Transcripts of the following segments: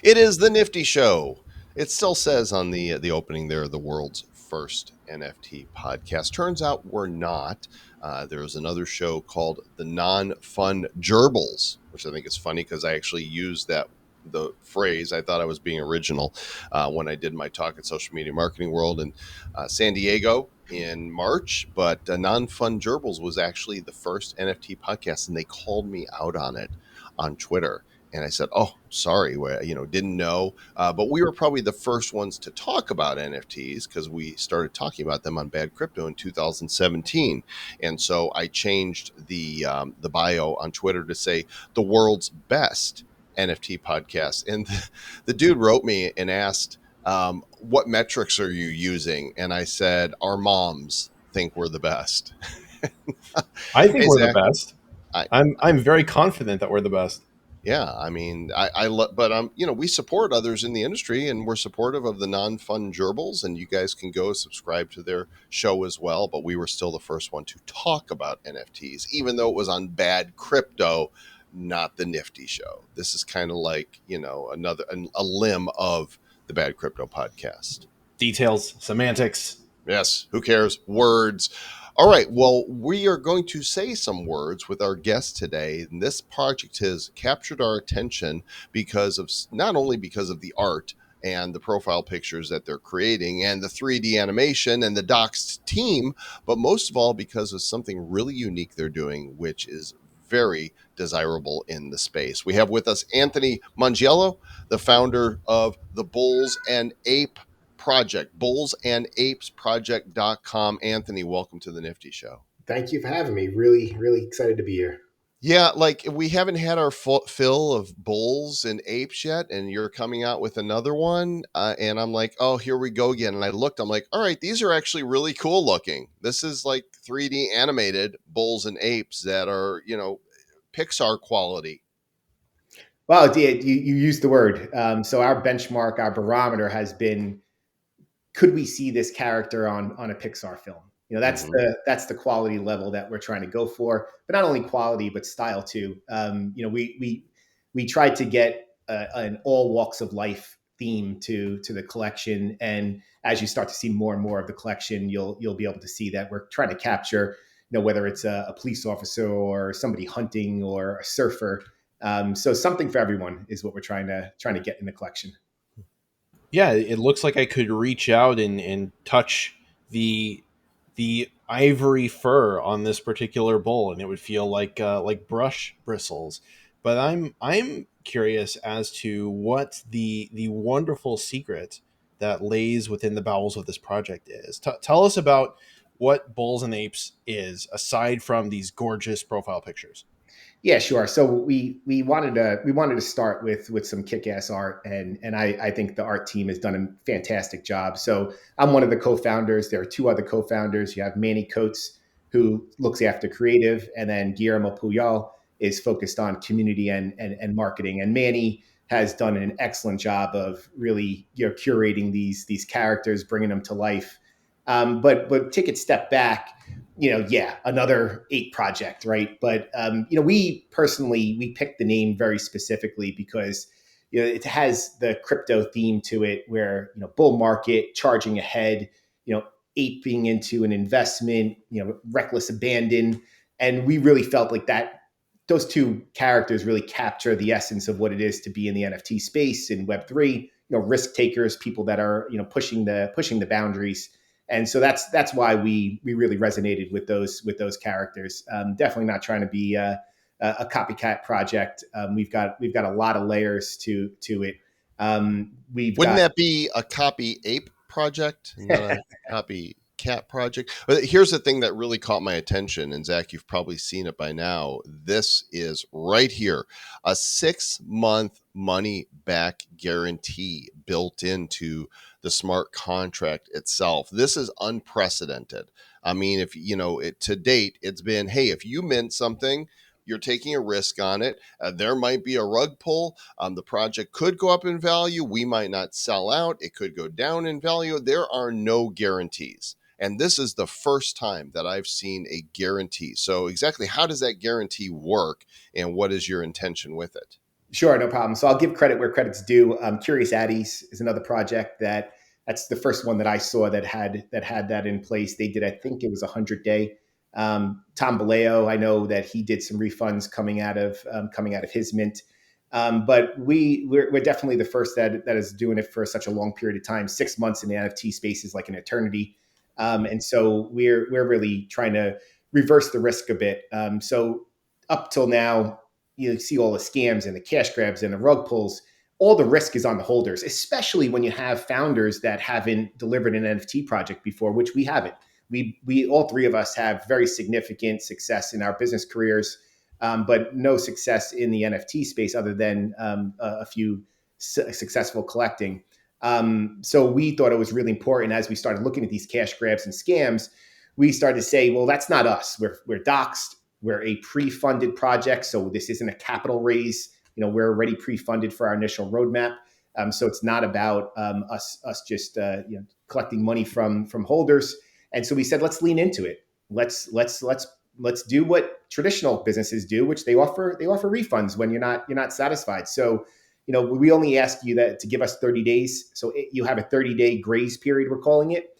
It is the Nifty Show. It still says on the opening there, the world's first NFT podcast. Turns out we're not. There's another show called the Non-Fun Gerbils, which I think is funny because I actually used the phrase. I thought I was being original when I did my talk at Social Media Marketing World in San Diego in March. But Non-Fun Gerbils was actually the first NFT podcast, and they called me out on it on Twitter. And I said, "Oh, sorry, didn't know." But we were probably the first ones to talk about NFTs because we started talking about them on Bad Crypto in 2017. And so I changed the bio on Twitter to say the world's best NFT podcast. And the dude wrote me and asked, "What metrics are you using?" And I said, "Our moms think we're the best." I think Hey, we're Zach, the best. I'm very confident that we're the best. Yeah, I mean, but we support others in the industry, and we're supportive of the Non-Fun Gerbils, and you guys can go subscribe to their show as well. But we were still the first one to talk about NFTs, even though it was on Bad Crypto, not the Nifty Show. This is kind of like a limb of the Bad Crypto podcast. Details, semantics. Yes, who cares? Words. All right, well, we are going to say some words with our guest today. And this project has captured our attention not only because of the art and the profile pictures that they're creating and the 3D animation and the doxed team, but most of all because of something really unique they're doing, which is very desirable in the space. We have with us Anthony Mangiello, the founder of the Bulls and Ape Project, bullsandapesproject.com. Anthony, welcome to the Nifty Show. Thank you for having me. Really, really excited to be here. Yeah, like we haven't had our fill of bulls and apes yet, and you're coming out with another one. And I'm like, oh, here we go again. And I looked, I'm like, all right, these are actually really cool looking. This is like 3D animated bulls and apes that are, Pixar quality. Well, you used the word. So our benchmark, our barometer has been, could we see this character on a Pixar film? That's the quality level that we're trying to go for, but not only quality, but style too. We tried to get an all walks of life theme to the collection. And as you start to see more and more of the collection, you'll be able to see that we're trying to capture, whether it's a police officer or somebody hunting or a surfer. So something for everyone is what we're trying to get in the collection. Yeah, it looks like I could reach out and touch the ivory fur on this particular bull, and it would feel like brush bristles. But I'm curious as to what the wonderful secret that lays within the bowels of this project is. Tell us about what Bulls and Apes is, aside from these gorgeous profile pictures. Yeah, sure. So we wanted to start with some kick-ass art, and I think the art team has done a fantastic job. So I'm one of the co-founders. There are two other co-founders. You have Manny Coates, who looks after creative, and then Guillermo Puyol is focused on community and marketing. And Manny has done an excellent job of really curating these characters, bringing them to life. But take a step back. Another Ape project, right? But we picked the name very specifically because it has the crypto theme to it, where bull market, charging ahead, aping into an investment, reckless abandon, and we really felt like that those two characters really capture the essence of what it is to be in the NFT space in Web3. Risk takers, people that are pushing the boundaries. And so that's why we really resonated with those characters. Definitely not trying to be a copycat project. We've got a lot of layers to it. Wouldn't that be a copy ape project, not a copy cat project? But here's the thing that really caught my attention, and Zach, you've probably seen it by now. This is right here, a 6-month money back guarantee built into the smart contract itself. This is unprecedented. I mean, if to date, it's been, hey, if you mint something, you're taking a risk on it. There might be a rug pull. The project could go up in value. We might not sell out. It could go down in value. There are no guarantees. And this is the first time that I've seen a guarantee. So exactly how does that guarantee work, and what is your intention with it? Sure, no problem. So I'll give credit where credit's due. Curious Addies is another project that's the first one that I saw that in place. They did, I think it was 100 day. Tom Baleo, I know that he did some refunds coming out of his mint. But we're definitely the first that is doing it for such a long period of time. 6 months in the NFT space is like an eternity, and so we're really trying to reverse the risk a bit. So up till now, you see all the scams and the cash grabs and the rug pulls. All the risk is on the holders, especially when you have founders that haven't delivered an NFT project before, which we haven't. We all three of us have very significant success in our business careers, but no success in the NFT space other than a few successful collecting. So we thought it was really important as we started looking at these cash grabs and scams. We started to say, well, that's not us. We're doxed. We're a pre-funded project, so this isn't a capital raise. We're already pre-funded for our initial roadmap. So it's not about us just collecting money from holders. And so we said, let's lean into it. Let's do what traditional businesses do, which they offer refunds when you're not satisfied. So we only ask you that to give us 30 days. So you have a 30-day grace period, we're calling it.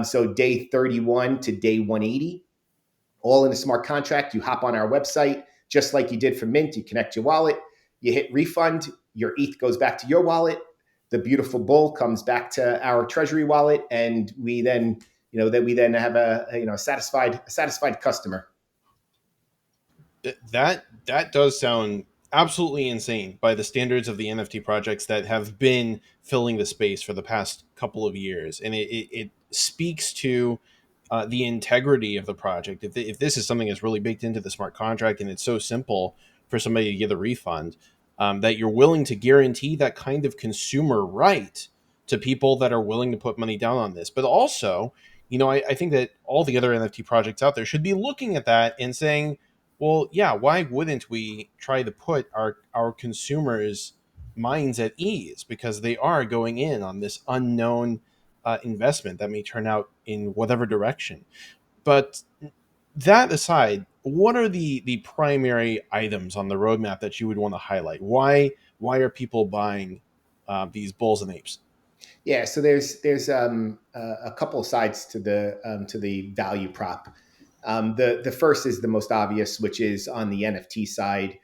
So day 31 to day 180, all in a smart contract. You hop on our website, just like you did for Mint. You connect your wallet, you hit refund, your ETH goes back to your wallet. The beautiful bull comes back to our treasury wallet, and we then have a satisfied customer. That does sound absolutely insane by the standards of the NFT projects that have been filling the space for the past couple of years, and it speaks to the integrity of the project. If this is something that's really baked into the smart contract and it's so simple for somebody to get a refund, that you're willing to guarantee that kind of consumer right to people that are willing to put money down on this. But also, I think that all the other NFT projects out there should be looking at that and saying, well, yeah, why wouldn't we try to put our consumers' minds at ease, because they are going in on this unknown investment that may turn out in whatever direction. But that aside, what are the primary items on the roadmap that you would want to highlight? Why are people buying these bulls and apes? Yeah, so there's a couple of sides to the value prop. The first is the most obvious, which is on the NFT side,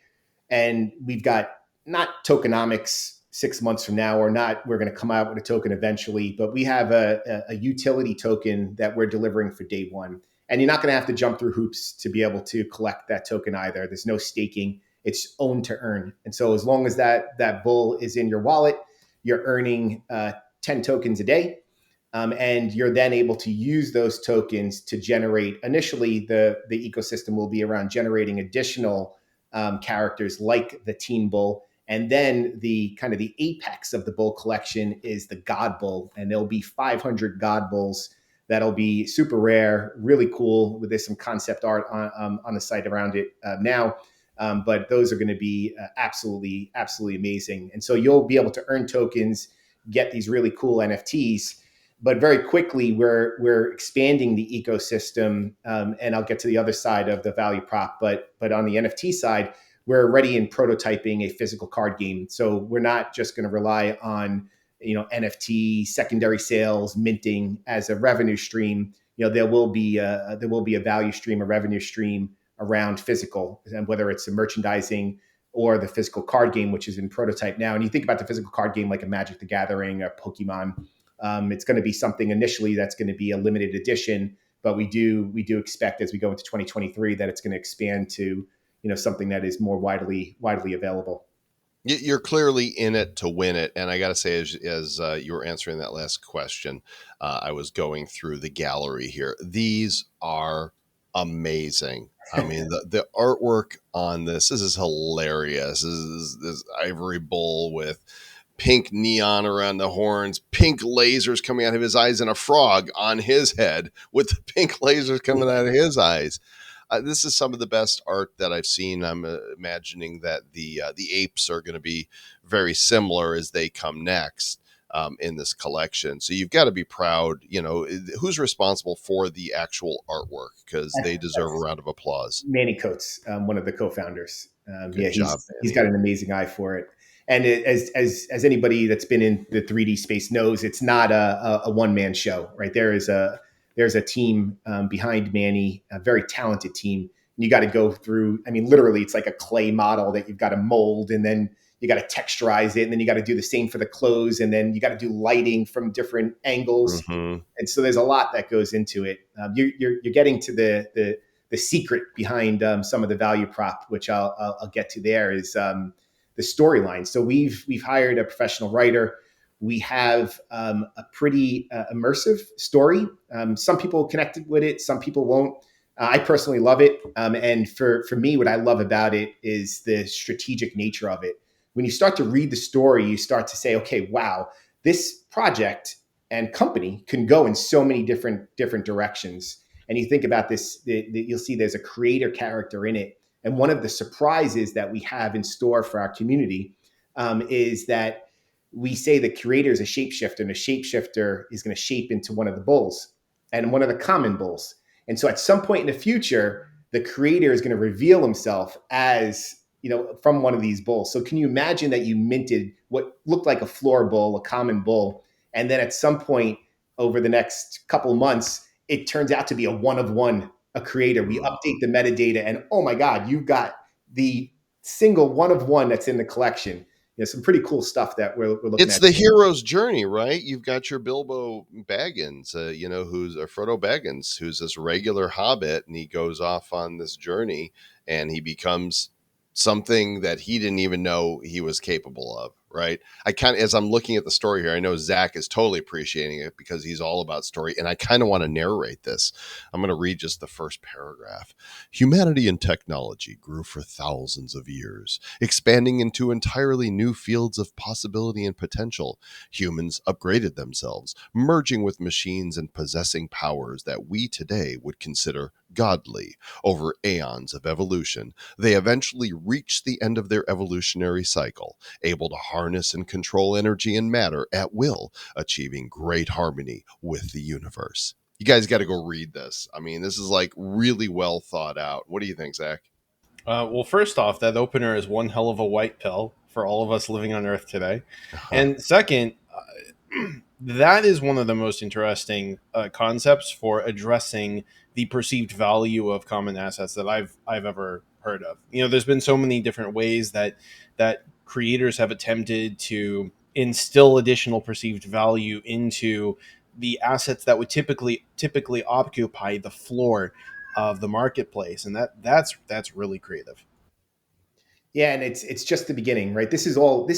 and we've got not tokenomics 6 months from now, or not. We're going to come out with a token eventually, but we have a utility token that we're delivering for day one, and you're not going to have to jump through hoops to be able to collect that token either. There's no staking; it's own to earn, and so as long as that bull is in your wallet, you're earning 10 tokens a day. And you're then able to use those tokens to generate. Initially, the ecosystem will be around generating additional characters like the Teen Bull. And then the kind of the apex of the bull collection is the God Bull. And there'll be 500 God Bulls that'll be super rare, really cool. There's some concept art on the site around it now. But those are going to be absolutely amazing. And so you'll be able to earn tokens, get these really cool NFTs. But very quickly, we're expanding the ecosystem, and I'll get to the other side of the value prop. But on the NFT side, we're already in prototyping a physical card game. So we're not just going to rely on NFT secondary sales, minting as a revenue stream. There will be a value stream, a revenue stream around physical, and whether it's a merchandising or the physical card game, which is in prototype now. And you think about the physical card game like a Magic the Gathering or Pokemon. It's going to be something initially that's going to be a limited edition, but we do expect as we go into 2023 that it's going to expand to something that is more widely available. You're clearly in it to win it, and I got to say, as you were answering that last question, I was going through the gallery here. These are amazing. I mean, the artwork on this is hilarious. This is this ivory bull with pink neon around the horns, pink lasers coming out of his eyes, and a frog on his head with the pink lasers coming out of his eyes. This is some of the best art that I've seen. I'm imagining that the apes are going to be very similar as they come next in this collection. So you've got to be proud. Who's responsible for the actual artwork, because they deserve a round of applause. Manny Coates, one of the co-founders. Good job, He's Manny. got an amazing eye for it. And as anybody that's been in the 3D space knows, it's not a one man show, right? There's a team behind Manny, a very talented team. And you got to go through. I mean, literally, it's like a clay model that you've got to mold, and then you got to texturize it, and then you got to do the same for the clothes, and then you got to do lighting from different angles. Mm-hmm. And so there's a lot that goes into it. You're getting to the secret behind some of the value prop, which I'll get to. There is the storyline. So we've hired a professional writer. We have a pretty immersive story. Some people connected with it, some people won't. I personally love it, and for me, what I love about it is the strategic nature of it. When you start to read the story, you start to say, okay, wow, this project and company can go in so many different directions. And you think about this, you'll see there's a creator character in it. And one of the surprises that we have in store for our community is that we say the creator is a shapeshifter, and a shapeshifter is going to shape into one of the bulls and one of the common bulls. And so at some point in the future, the creator is going to reveal himself as, from one of these bulls. So can you imagine that you minted what looked like a floor bull, a common bull, and then at some point over the next couple of months, it turns out to be a one of one, a creator. We update the metadata, and oh my God, you've got the single one of one that's in the collection. Some pretty cool stuff that we're looking at. It's the hero's journey, right? You've got your Bilbo Baggins, who's a Frodo Baggins, who's this regular hobbit, and he goes off on this journey, and he becomes something that he didn't even know he was capable of, right? As I'm looking at the story here, I know Zach is totally appreciating it because he's all about story, and I kind of want to narrate this. I'm going to read just the first paragraph. Humanity and technology grew for thousands of years, expanding into entirely new fields of possibility and potential. Humans upgraded themselves, merging with machines and possessing powers that we today would consider godly. Over aeons of evolution, they eventually reached the end of their evolutionary cycle, able to harness and control energy and matter at will, achieving great harmony with the universe. You guys got to go read this. I mean, this is like really well thought out. What do you think, Zach? Well, first off, that opener is one hell of a white pill for all of us living on Earth today. And second, that is one of the most interesting concepts for addressing the perceived value of common assets that I've ever heard of. There's been so many different ways that creators have attempted to instill additional perceived value into the assets that would typically occupy the floor of the marketplace, and that's really creative. Yeah, and it's just the beginning, right? This is all,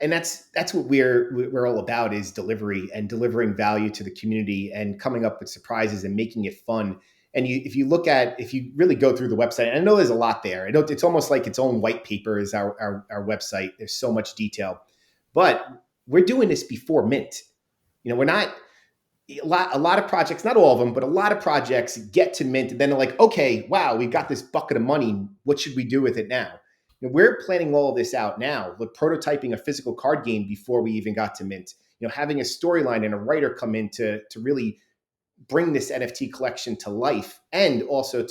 and that's what we're all about, is delivery and delivering value to the community and coming up with surprises and making it fun. And if you really go through the website, and I know there's a lot there. It's almost like its own white paper is our website. There's so much detail, but we're doing this before mint. We're not. A lot of projects, not all of them, but a lot of projects get to mint, and then they're like, okay, wow, we've got this bucket of money. What should we do with it now? We're planning all of this out now. We're prototyping a physical card game before we even got to mint. Having a storyline and a writer come in to really bring this NFT collection to life, and also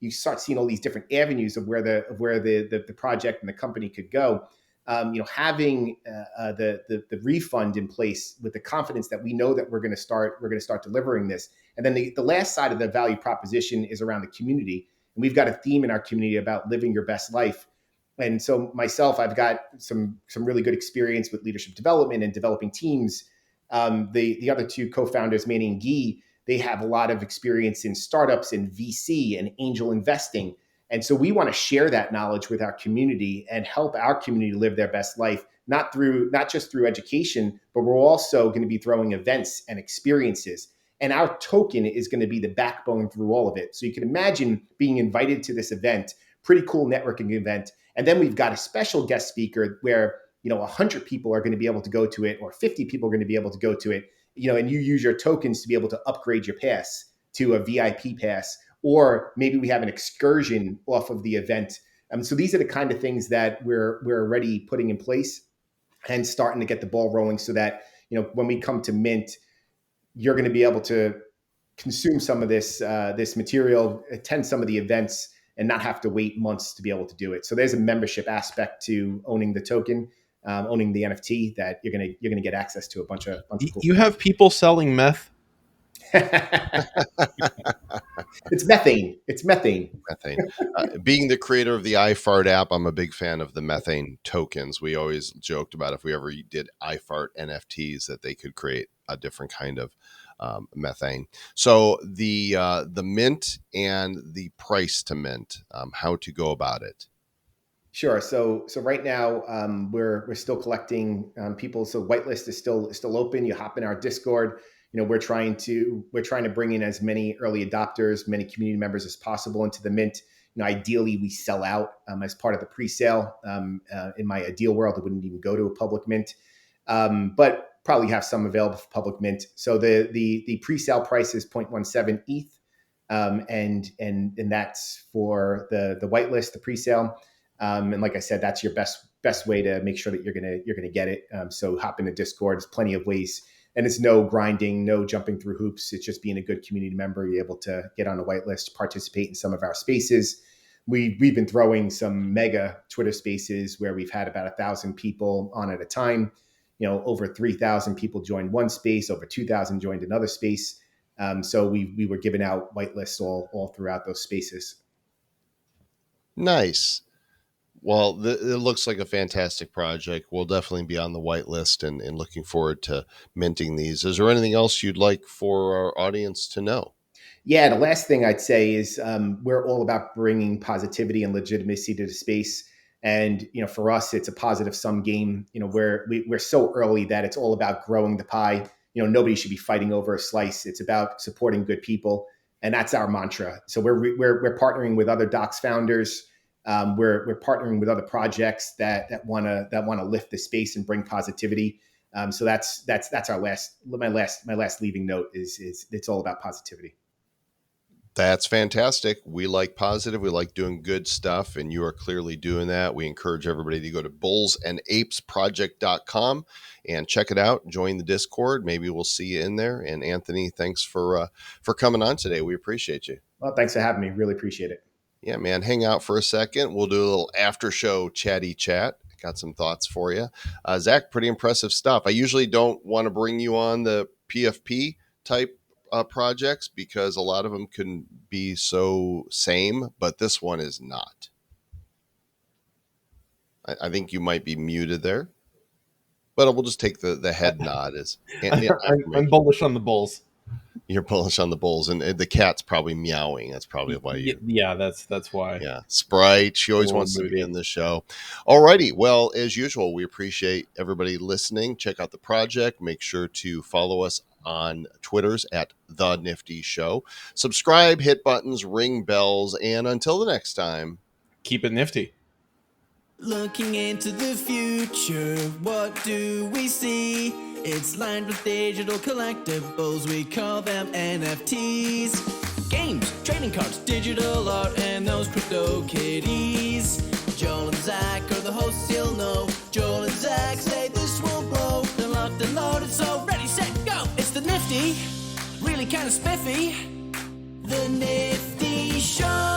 you start seeing all these different avenues of where the project and the company could go. Having the refund in place with the confidence that we know that we're going to start delivering this. And then the last side of the value proposition is around the community. And we've got a theme in our community about living your best life. And so myself, I've got some really good experience with leadership development and developing teams. The other two co-founders, Manny and Guy, they have a lot of experience in startups and VC and angel investing. And so we want to share that knowledge with our community and help our community live their best life, not just through education, but we're also going to be throwing events and experiences. And our token is going to be the backbone through all of it. So you can imagine being invited to this event, pretty cool networking event. And then we've got a special guest speaker where 100 people are going to be able to go to it, or 50 people are going to be able to go to it. And you use your tokens to be able to upgrade your pass to a VIP pass, or maybe we have an excursion off of the event. So these are the kind of things that we're already putting in place and starting to get the ball rolling, so that when we come to mint, you're going to be able to consume some of this material, attend some of the events, and not have to wait months to be able to do it. So there's a membership aspect to owning the token, owning the NFT, that you're gonna get access to a bunch of cool You have people selling meth? It's methane. It's methane. Methane. Being the creator of the iFart app, I'm a big fan of the methane tokens. We always joked about if we ever did iFart NFTs that they could create a different kind of methane. So the mint and the price to mint, how to go about it. Sure. So right now we're still collecting people. So whitelist is still open. You hop in our Discord. We're trying to bring in as many early adopters, many community members as possible into the mint. Ideally we sell out as part of the pre-sale. In my ideal world, it wouldn't even go to a public mint, but probably have some available for public mint. So the pre-sale price is 0.17 ETH, and that's for the whitelist, the pre-sale. And like I said, that's your best way to make sure that you're gonna get it. So hop into Discord. There's plenty of ways, and it's no grinding, no jumping through hoops. It's just being a good community member. You're able to get on the whitelist, participate in some of our spaces. We've been throwing some mega Twitter spaces where we've had about 1,000 people on at a time. Over 3,000 people joined one space, over 2,000 joined another space. So we were giving out whitelists all throughout those spaces. Nice. Well, it looks like a fantastic project. We'll definitely be on the whitelist and looking forward to minting these. Is there anything else you'd like for our audience to know? Yeah, the last thing I'd say is we're all about bringing positivity and legitimacy to the space. And for us, it's a positive sum game. We're so early that it's all about growing the pie. Nobody should be fighting over a slice. It's about supporting good people, and that's our mantra. So we're partnering with other Docs founders. We're partnering with other projects that want to lift the space and bring positivity. So that's our my last leaving note is it's all about positivity. That's fantastic. We like positive. We like doing good stuff, and you are clearly doing that. We encourage everybody to go to bullsandapesproject.com and check it out. Join the Discord. Maybe we'll see you in there. And Anthony, thanks for coming on today. We appreciate you. Well, thanks for having me. Really appreciate it. Yeah, man. Hang out for a second. We'll do a little after show chatty chat. Got some thoughts for you. Zach, pretty impressive stuff. I usually don't want to bring you on the PFP type projects because a lot of them can be so same, but this one is not. I think you might be muted there, but we'll just take the head nod as I'm bullish on the Bulls. You're bullish on the Bulls, and the cat's probably meowing. That's probably why you. Yeah, that's why. Yeah, Sprite. She always wants to be in the show. Alrighty. Well, as usual, we appreciate everybody listening. Check out the project. Make sure to follow us on Twitters at The Nifty.Show. Subscribe, hit buttons, ring bells, and until the next time, keep it nifty. Looking into the future, what do we see? It's lined with digital collectibles, we call them NFTs. Games, trading cards, digital art, and those crypto kitties. Joel and Zach are the hosts, you'll know. Joel and Zach say this will blow. They're locked and loaded, so ready, set, go! It's the Nifty, really kind of spiffy. The Nifty Show.